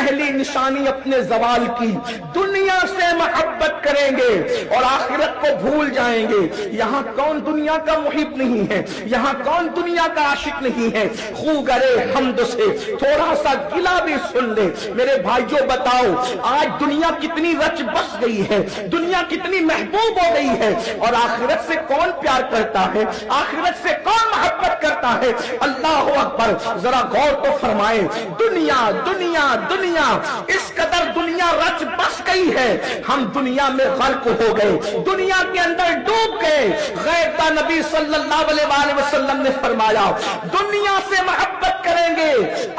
پہلی نشانی اپنے زوال کی دنیا سے محبت کریں گے اور آخرت کو بھول جائیں گے۔ یہاں کون دنیا کا محب نہیں ہے؟ یہاں کون دنیا کا عاشق نہیں ہے؟ خو گرے حمد سے تھوڑا سا گلا بھی سن لے۔ میرے بھائیوں بتاؤ آج دنیا کتنی رچ بس گئی ہے، دنیا کتنی محبوب ہو گئی ہے، اور آخرت سے کون پیار کرتا ہے؟ آخرت سے کون محبت کرتا ہے؟ اللہ اکبر، ذرا غور تو فرمائے۔ دنیا دنیا دنیا، اس قدر دنیا رچ بس گئی ہے، ہم دنیا میں غرق ہو گئے، دنیا کے اندر ڈوب گئے۔ غیر کا نبی صلی اللہ علیہ وآلہ وسلم نے فرمایا دنیا سے محبت کریں گے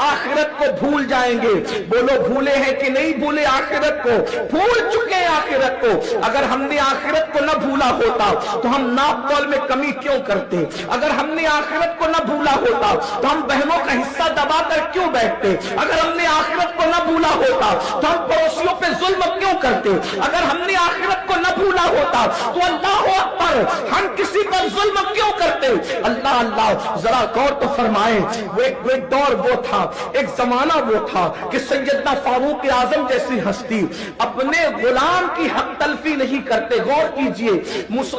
آخرت کو بھول جائیں گے۔ بولو بھولے ہیں کہ نہیں بھولے؟ آخرت کو بھول چکے ہیں۔ آخرت کو اگر ہم نے آخرت کو نہ بھولا ہوتا تو ہم ناپ تول میں کمی کیوں کرتے؟ اگر ہم نے آخرت کو نہ بھولا ہوتا تو ہم بہنوں کا حصہ دبا کر کیوں بیٹھتے؟ اگر ہم نے آخرت کو نہ بھولا ہوتا تو ہم پڑوسیوں پہ ظلم کیوں کرتے؟ اگر ہم نے آخرت کو نہ بھولا ہوتا تو اللہ اکبر ہم کسی پر ظلم کیوں کرتے؟ اللہ اللہ، ذرا غور تو فرمائیں۔ وہ ایک دور وہ تھا، ایک زمانہ وہ تھا کہ سیدنا فاروق اعظم جیسی ہستی اپنے غلام کی حق تلفی نہیں کرتے۔ غور کیجئے،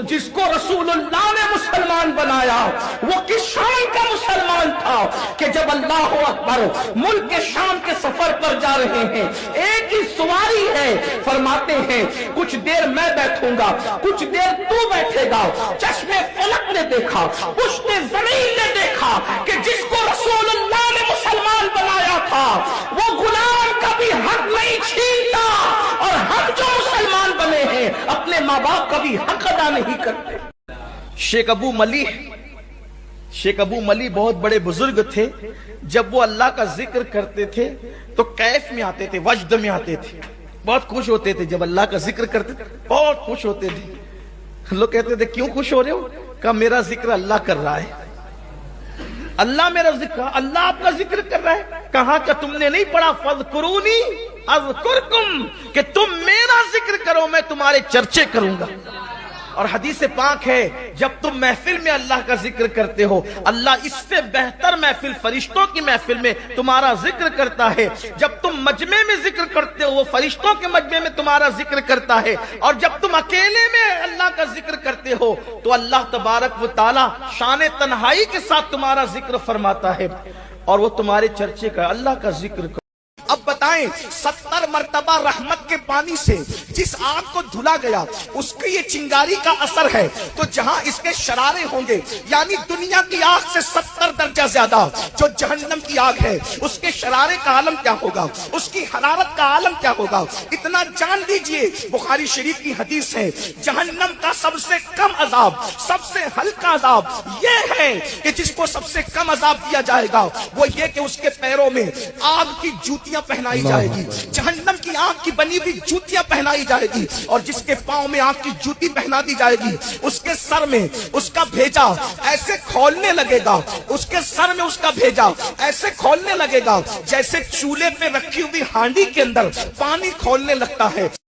جس کو رسول اللہ نے مسلمان بنایا وہ کس شان کا مسلمان تھا کہ جب اللہ اکبر ملک کے شام کے سفر پر جا رہے ہیں، ایک ہی سواری ہے، فرماتے ہیں کچھ دیر میں بیٹھوں گا، کچھ دیر تو بیٹھے گا۔ چشم فلک نے دیکھا، پشت زمین نے دیکھا کہ جس کو رسول اللہ نے مسلمان بنایا تھا وہ غلام کا بھی حق نہیں چھینتا، اور ہم جو مسلمان بنے ہیں اپنے ماں باپ کا بھی حق ادا نہیں کرتے۔ شیخ ابو ملی بہت بڑے بزرگ تھے۔ جب وہ اللہ کا ذکر کرتے تھے تو کیف میں آتے تھے، وجد میں آتے تھے، بہت خوش ہوتے تھے۔ جب اللہ کا ذکر کرتے تھے بہت خوش ہوتے تھے۔ لوگ کہتے تھے کیوں خوش ہو رہے ہو؟ کہا میرا ذکر اللہ کر رہا ہے، اللہ میرا ذکر، اللہ آپ کا ذکر کر رہا ہے۔ کہا کہ تم نے نہیں پڑھا فذکرونی اذکرکم، کہ تم میرا ذکر کرو میں تمہارے چرچے کروں گا۔ اور حدیث پاک ہے جب تم محفل میں اللہ کا ذکر کرتے ہو اللہ اس سے بہتر محفل فرشتوں کی محفل میں تمہارا ذکر کرتا ہے۔ جب تم مجمع میں ذکر کرتے ہو وہ فرشتوں کے مجمع میں تمہارا ذکر کرتا ہے، اور جب تم اکیلے میں اللہ کا ذکر کرتے ہو تو اللہ تبارک و تعالی شان تنہائی کے ساتھ تمہارا ذکر فرماتا ہے، اور وہ تمہارے چرچے کا اللہ کا ذکر۔ اب بتائیں 70 مرتبہ رحمت کے پانی سے جس آگ کو دھلا گیا اس کی یہ چنگاری کا اثر ہے، تو جہاں اس کے شرارے ہوں گے، یعنی دنیا کی آگ سے 70 درجہ زیادہ جو جہنم کی آگ ہے اس کے شرارے کا عالم کیا ہوگا، اس کی حرارت کا عالم کیا ہوگا۔ اتنا جان لیجئے، بخاری شریف کی حدیث ہے جہنم کا سب سے کم عذاب، سب سے ہلکا عذاب یہ ہے کہ جس کو سب سے کم عذاب دیا جائے گا وہ یہ کہ اس کے پیروں میں آگ کی جوتیاں پہنائی جائے گی، جہنم کی آگ کی بنی ہوئی جوتیاں پہنائی جائے گی، اور جس کے پاؤں میں آگ کی جوتی پہنا دی جائے گی اس کے سر میں اس کا بھیجا ایسے کھولنے لگے گا، اس کے سر میں اس کا بھیجا ایسے کھولنے لگے گا جیسے چولہے پہ رکھی ہوئی ہانڈی کے اندر پانی کھولنے لگتا ہے۔